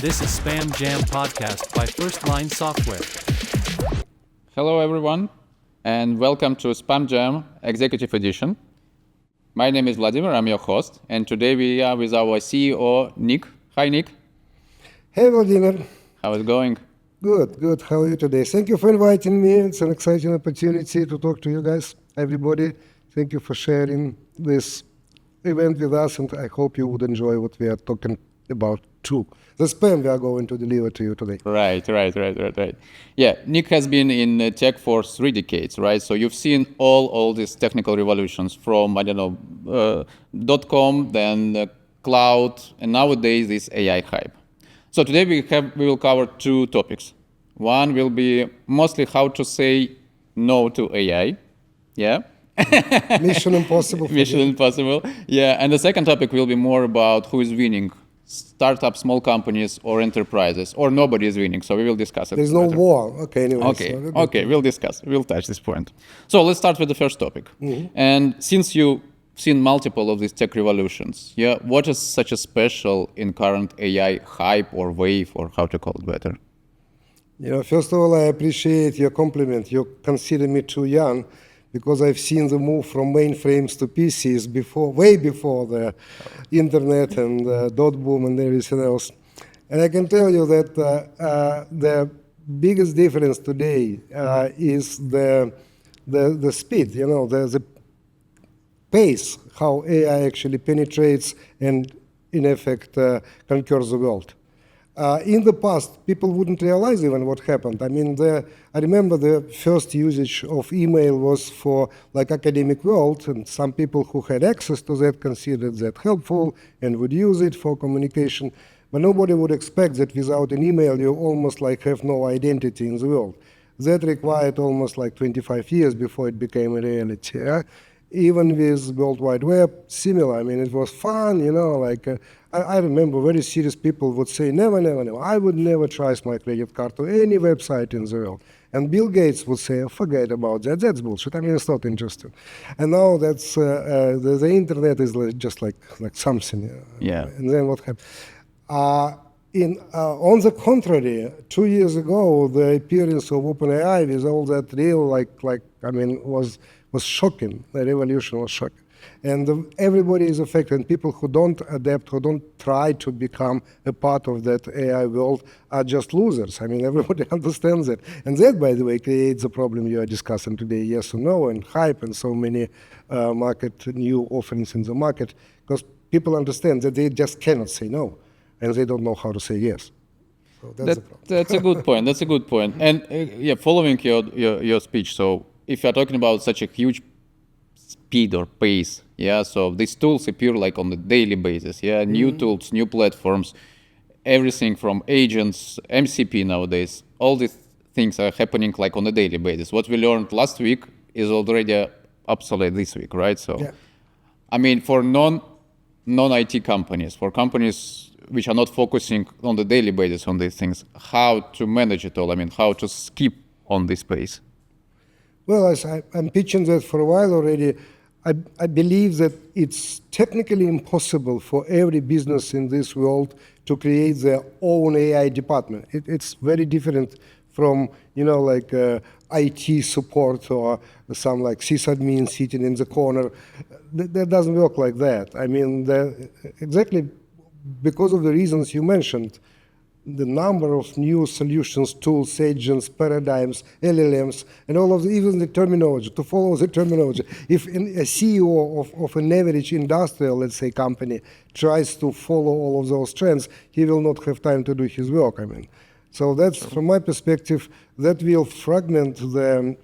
This is Spam Jam Podcast by First Line Software. Hello everyone, and welcome to Spam Jam Executive Edition. My name is Vladimir, I'm your host, and today we are with our CEO, Nick. Hi, Nick. Hey, Vladimir. How is it going? Good. How are you today? Thank you for inviting me. It's an exciting opportunity to talk to you guys, everybody. Thank you for sharing this event with us, and I hope you would enjoy what we are talking about too. The spam we are going to deliver to you today. Right. Yeah, Nick has been in tech for 3 decades, right? So you've seen all these technical revolutions from, .com, then cloud, and nowadays this AI hype. So today we will cover 2 topics. One will be mostly how to say no to AI. Yeah. Mission impossible. Impossible. Yeah. And the second topic will be more about who is winning, startups, small companies, or enterprises, or nobody is winning. So we will discuss it. There's no war. Okay, anyway. Okay, we'll discuss. We'll touch this point. So let's start with the first topic. Mm-hmm. And since you've seen multiple of these tech revolutions, yeah, what is such a special in current AI hype or wave, or how to call it better? First of all, I appreciate your compliment. You consider me too young, because I've seen the move from mainframes to PCs way before the internet and dot boom and everything else. And I can tell you that the biggest difference today is the speed, the pace, how AI actually penetrates and in effect conquers the world. In the past, people wouldn't realize even what happened. I remember the first usage of email was for academic world, and some people who had access to that considered that helpful and would use it for communication. But nobody would expect that without an email, you almost have no identity in the world. That required almost 25 years before it became a reality. Even with World Wide Web, similar. It was fun, I remember very serious people would say, never, I would never trust my credit card to any website in the world. And Bill Gates would say, forget about that, that's bullshit, it's not interesting. And now that's, the internet is just like something. Yeah. And then what happened? On the contrary, 2 years ago, the appearance of OpenAI with all that real, was shocking. The revolution was shocking. And everybody is affected. And people who don't adapt, who don't try to become a part of that AI world are just losers. Everybody understands that. And that, by the way, creates the problem you are discussing today, yes or no, and hype, and so many new offerings in the market, because people understand that they just cannot say no, and they don't know how to say yes. So that's a good point. That's a good point. And following your speech, so if you're talking about such a huge speed or pace, so these tools appear on the daily basis, new tools, new platforms, everything from agents, MCP nowadays, all these things are happening on a daily basis. What we learned last week is already obsolete this week, right? So, for non-IT companies, for companies which are not focusing on the daily basis on these things, how to manage it all, how to skip on this pace? Well, I'm pitching that for a while already. I believe that it's technically impossible for every business in this world to create their own AI department. It's very different from, IT support or some sysadmin sitting in the corner. That doesn't work like that. Exactly because of the reasons you mentioned, the number of new solutions, tools, agents, paradigms, LLMs, and all of even the terminology, to follow the terminology. If a CEO of an average industrial, let's say, company tries to follow all of those trends, he will not have time to do his work, So that's, from my perspective, that will fragment the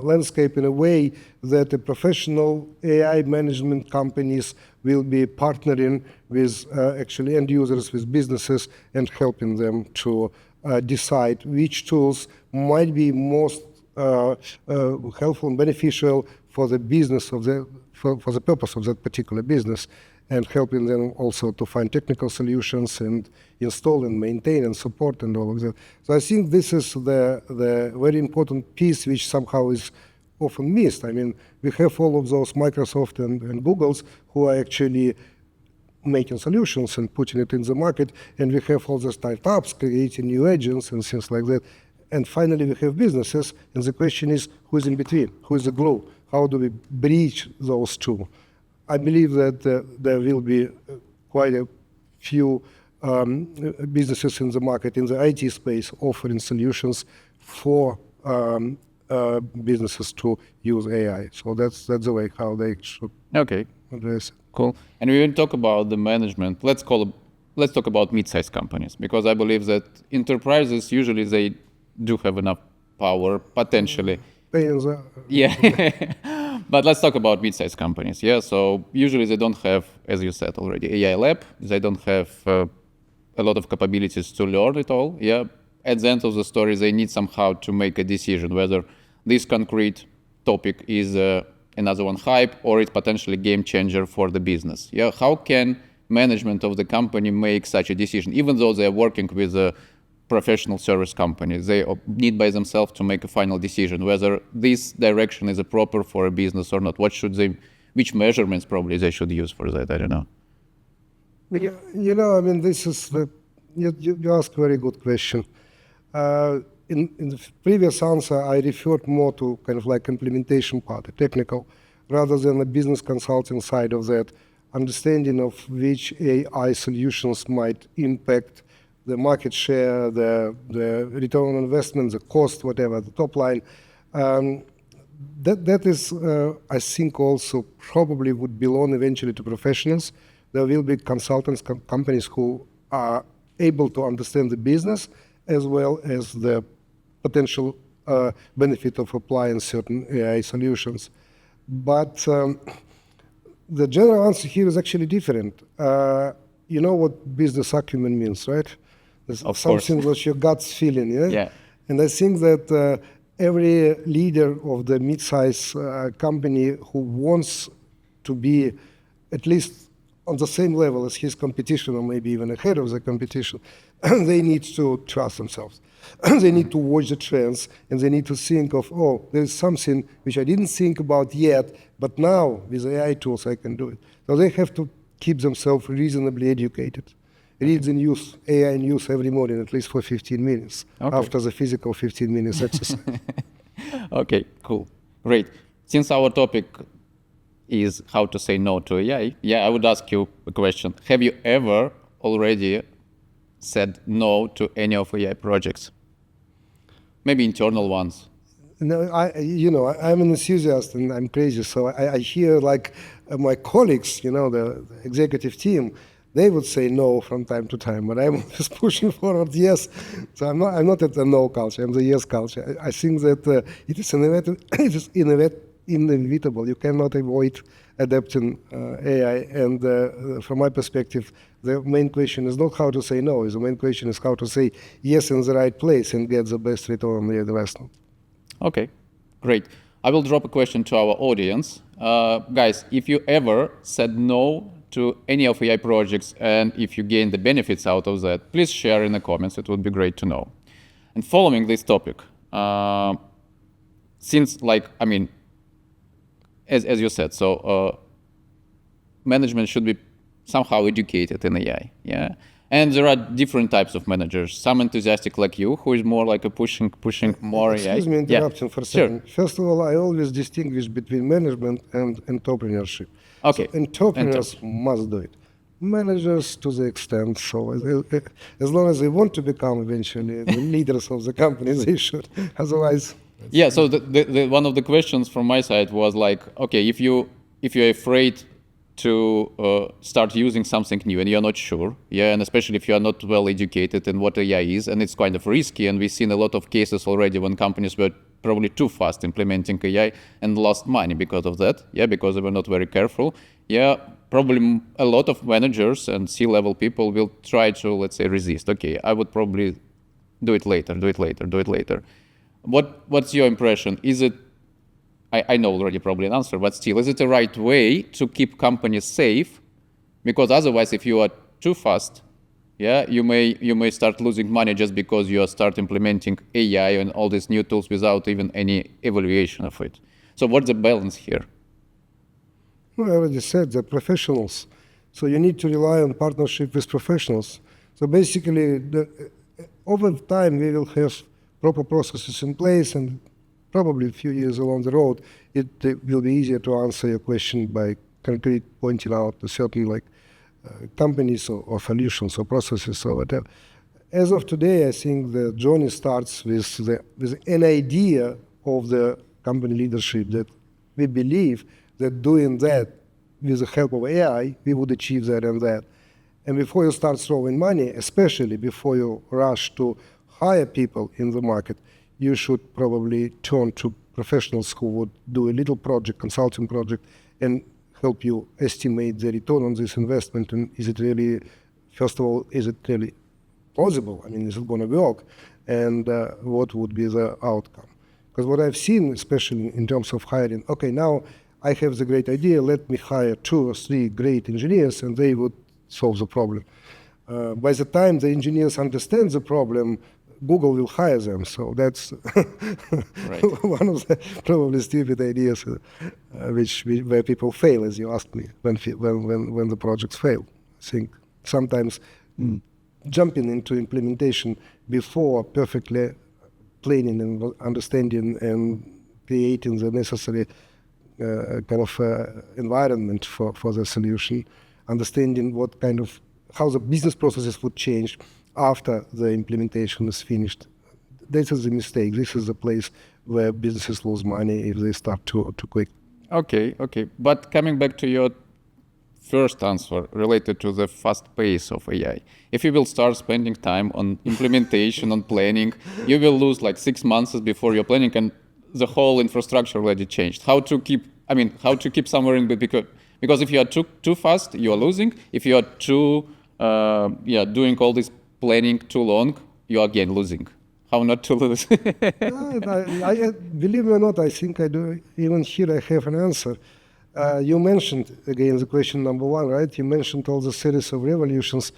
landscape in a way that the professional AI management companies will be partnering with actually end users, with businesses, and helping them to decide which tools might be most helpful and beneficial for the business for the purpose of that particular business, and helping them also to find technical solutions and install and maintain and support and all of that. So I think this is the very important piece which somehow is often missed. We have all of those Microsoft and Googles who are actually making solutions and putting it in the market, and we have all the startups creating new agents and things like that. And finally, we have businesses, and the question is, who's in between? Who is the glue? How do we bridge those two? I believe that there will be quite a few businesses in the market, in the IT space, offering solutions for businesses to use AI. So that's the way how they should address it. Cool. And we will talk about the management. Let's talk about mid-sized companies, because I believe that enterprises usually they do have enough power potentially. Yeah. But let's talk about mid-sized companies. Yeah. So usually they don't have, as you said already, AI lab. They don't have a lot of capabilities to learn it all. Yeah. At the end of the story, they need somehow to make a decision whether this concrete topic is another one hype or it's potentially game changer for the business. Yeah. How can management of the company make such a decision, even though they are working with a professional service company? They need by themselves to make a final decision whether this direction is proper for a business or not. Which measurements probably they should use for that? I don't know. I mean, this is you ask a very good question. In the previous answer, I referred more to kind of like implementation part, the technical, rather than the business consulting side of that, understanding of which AI solutions might impact the market share, the return on investment, the cost, whatever, the top line. That is, I think, also probably would belong eventually to professionals. There will be consultants, companies who are able to understand the business as well as the potential benefit of applying certain AI solutions. But the general answer here is actually different. You know what business acumen means, right? Of something course. what your gut's feeling, yeah? Yeah. And I think that every leader of the mid-size company who wants to be at least on the same level as his competition, or maybe even ahead of the competition, they need to trust themselves. They need to watch the trends, and they need to think of, there's something which I didn't think about yet, but now with AI tools I can do it. So they have to keep themselves reasonably educated. Read the news, AI news every morning, at least for 15 minutes, after the physical 15 minutes exercise. Okay, cool. Great. Since our topic is how to say no to AI, I would ask you a question. Have you ever already said no to any of AI projects? Maybe internal ones. No, I'm an enthusiast and I'm crazy. So I hear like my colleagues, the executive team, they would say no from time to time, but I'm always pushing forward yes. So I'm not at the no culture, I'm the yes culture. I think that it is inevitable. You cannot avoid adapting AI. And from my perspective, the main question is not how to say no. The main question is how to say yes in the right place and get the best return on the investment. Okay, great. I will drop a question to our audience. Guys, if you ever said no to any of AI projects and if you gain the benefits out of that, please share in the comments. It would be great to know. And following this topic, since as you said, so management should be somehow educated in AI, yeah? And there are different types of managers. Some enthusiastic like you, who is more like a pushing more AI. Excuse me interrupting for a second. Sure. First of all, I always distinguish between management and entrepreneurship. Okay. So entrepreneurs must do it. Managers to the extent, so as long as they want to become eventually the leaders of the company, they should. Otherwise... Yeah, so the one of the questions from my side was like, okay, if you're afraid to start using something new and you're not sure, and especially if you are not well educated in what AI is, and it's kind of risky, and we've seen a lot of cases already when companies were probably too fast implementing AI and lost money because of that, because they were not very careful. Probably a lot of managers and C-level people will try to, let's say, resist. Okay, I would probably do it later. What's your impression? Is it, I know already probably an answer, but still, is it the right way to keep companies safe? Because otherwise, if you are too fast, you may start losing money just because you start implementing AI and all these new tools without even any evaluation of it. So what's the balance here? Well, I already said, the professionals So you need to rely on partnership with professionals. So basically, over time, we will have proper processes in place, and probably a few years along the road, it will be easier to answer your question by concrete pointing out to certain companies or solutions or processes or whatever. As of today, I think the journey starts with an idea of the company leadership that we believe that doing that with the help of AI, we would achieve that and that. And before you start throwing money, especially before you rush to hire people in the market, you should probably turn to professionals who would do a little project, consulting project, and help you estimate the return on this investment. And is it really, first of all, is it really plausible? I mean, is it going to work? And what would be the outcome? Because what I've seen, especially in terms of hiring, okay, now I have the great idea, let me hire 2 or 3 great engineers, and they would solve the problem. By the time the engineers understand the problem, Google will hire them. So that's one of the probably stupid ideas where people fail, as you asked me, when the projects fail. I think sometimes jumping into implementation before perfectly planning and understanding and creating the necessary environment for the solution, understanding how the business processes would change after the implementation is finished. This is a mistake. This is the place where businesses lose money if they start too quick. Okay. But coming back to your first answer related to the fast pace of AI, if you will start spending time on implementation, on planning, you will lose 6 months before you're planning, and the whole infrastructure already changed. How to keep somewhere in between? Because if you are too fast, you are losing. If you are too doing all this planning too long, you are again losing. How not to lose? I believe me or not, I think I do. Even here, I have an answer. You mentioned, again, the question number 1, right? You mentioned all the series of revolutions,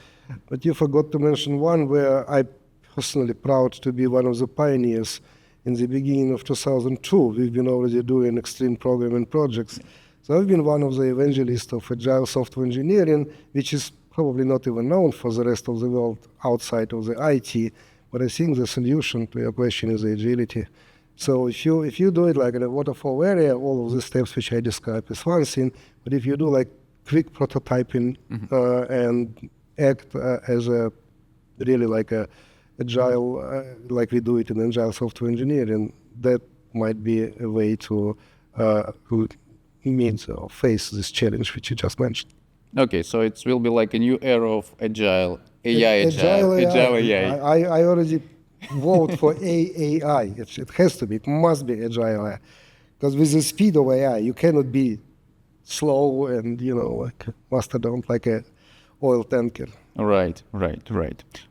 but you forgot to mention one where I'm personally proud to be one of the pioneers. In the beginning of 2002, we've been already doing extreme programming projects. So I've been one of the evangelists of agile software engineering, which is probably not even known for the rest of the world outside of the IT. But I think the solution to your question is agility. So if you do it like in a waterfall area, all of the steps which I described is one thing. But if you do quick prototyping and act as a really a agile, like we do it in agile software engineering, that might be a way to meet or face this challenge which you just mentioned. Okay, so it will be a new era of agile AI. I already vote for AAI. It has to be. It must be agile AI. Because with the speed of AI, you cannot be slow and, like a mastodon, like a oil tanker. Right.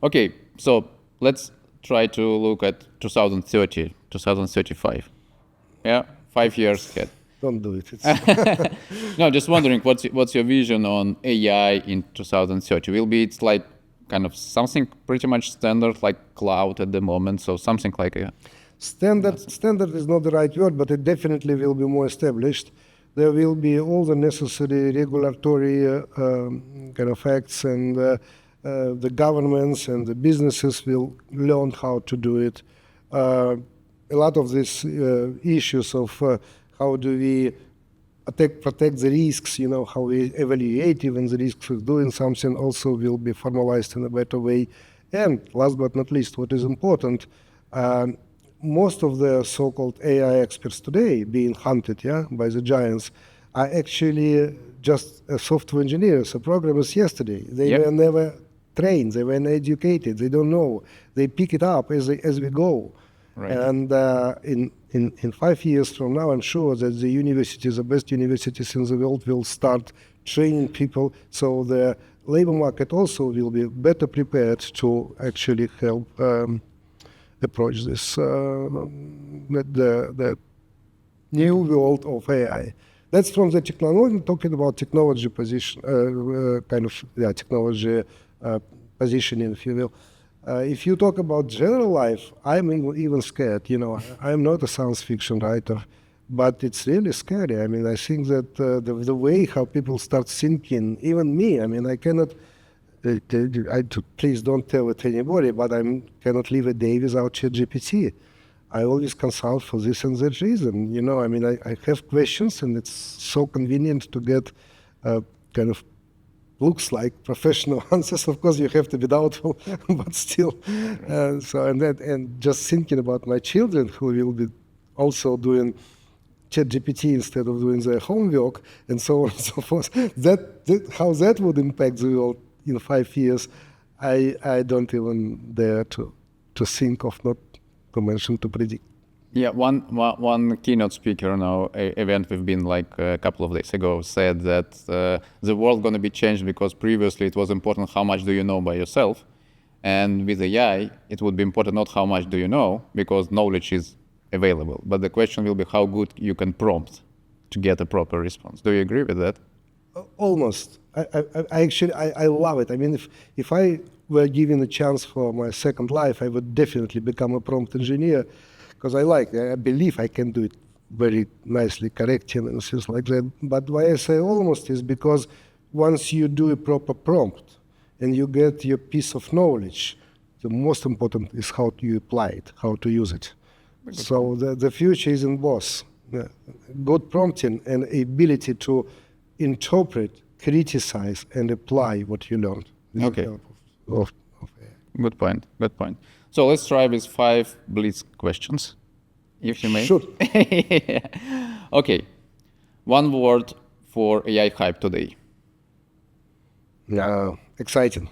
Okay, so let's try to look at 2030, 2035. Yeah, 5 years ahead. Don't do it. No, just wondering, what's your vision on AI in 2030? Will be it's something pretty much standard like cloud at the moment, so something like a standard is not the right word, but it definitely will be more established. There will be all the necessary regulatory acts, and the governments and the businesses will learn how to do it. A lot of these issues of how do we protect the risks, how we evaluate even the risks of doing something also will be formalized in a better way. And last but not least, what is important, most of the so-called AI experts today being hunted by the giants are actually just software engineers or programmers yesterday. They were never trained, they were not educated, they don't know. They pick it up as we go. Right. And in 5 years from now, I'm sure that the universities, the best universities in the world, will start training people. So the labor market also will be better prepared to actually help approach this the new world of AI. That's from the technology. Talking about technology position, technology positioning, if you will. If you talk about general life, I'm even scared. I'm not a science fiction writer. but it's really scary. I mean, I think that the way how people start thinking, even me, I mean, I cannot, please don't tell it to anybody, but I cannot live a day without ChatGPT. I always consult for this and that reason. You know, I mean, I have questions, and it's so convenient to get kind of looks like professional answers. Of course, you have to be doubtful, but still. And just thinking about my children who will be also doing ChatGPT instead of doing their homework, and so on and so forth. How that would impact the world in 5 years, I don't even dare to think of, not to mention to predict. Yeah, one keynote speaker on our event we've been like a couple of days ago said that the world going to be changed because previously it was important how much do you know by yourself, and with AI it would be important not how much do you know, because knowledge is available, but the question will be how good you can prompt to get a proper response. Do you agree with that? Almost. I actually love it. I mean, if I were given a chance for my second life, I would definitely become a prompt engineer, because I believe I can do it very nicely, correcting and things like that. But why I say almost is because once you do a proper prompt and you get your piece of knowledge, the most important is how you apply it, how to use it. So the future is in both good prompting and ability to interpret, criticize, and apply what you learned. Okay. Of Good point. So let's try with 5 blitz questions, if you may. Sure. Okay. One word for AI hype today. Exciting.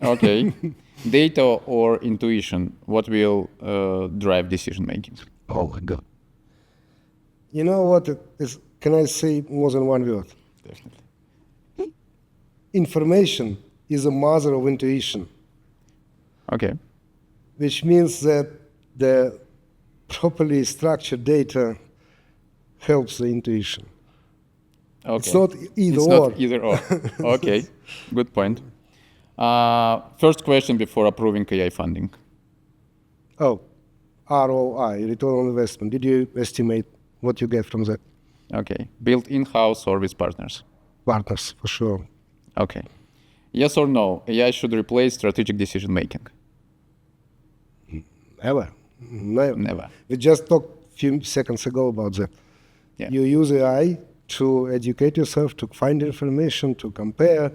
Okay. Data or intuition, what will drive decision making? Oh my God. You know what? Can I say more than one word? Definitely. Information is a mother of intuition. Okay. Which means that the properly structured data helps the intuition. Okay. It's not either it's or. Not either or. Okay. Good point. First question before approving AI funding. Oh, ROI, return on investment. Did you estimate what you get from that? Okay. Build in-house or with partners? Partners, for sure. Okay. Yes or no, AI should replace strategic decision making? Never. Never. We just talked a few seconds ago about that. Yeah. You use AI to educate yourself, to find information, to compare,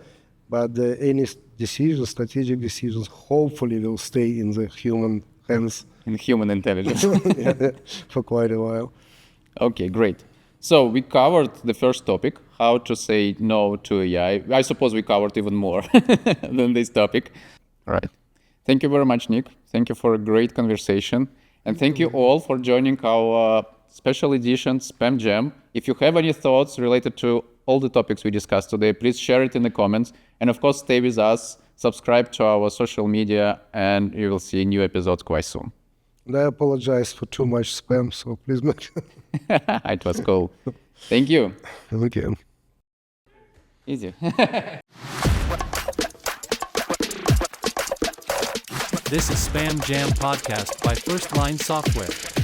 but any decisions, strategic decisions, hopefully will stay in the human hands. In human intelligence. For quite a while. Okay, great. So we covered the first topic, how to say no to AI. I suppose we covered even more than this topic. All right. Thank you very much, Nick. Thank you for a great conversation. And thank you all for joining our special edition Spam Jam. If you have any thoughts related to all the topics we discussed today, please share it in the comments. And of course, stay with us, subscribe to our social media, and you will see new episodes quite soon. And I apologize for too much spam, so please make sure. It was cool. Thank you. Okay. Easy. This is Spam Jam Podcast by First Line Software.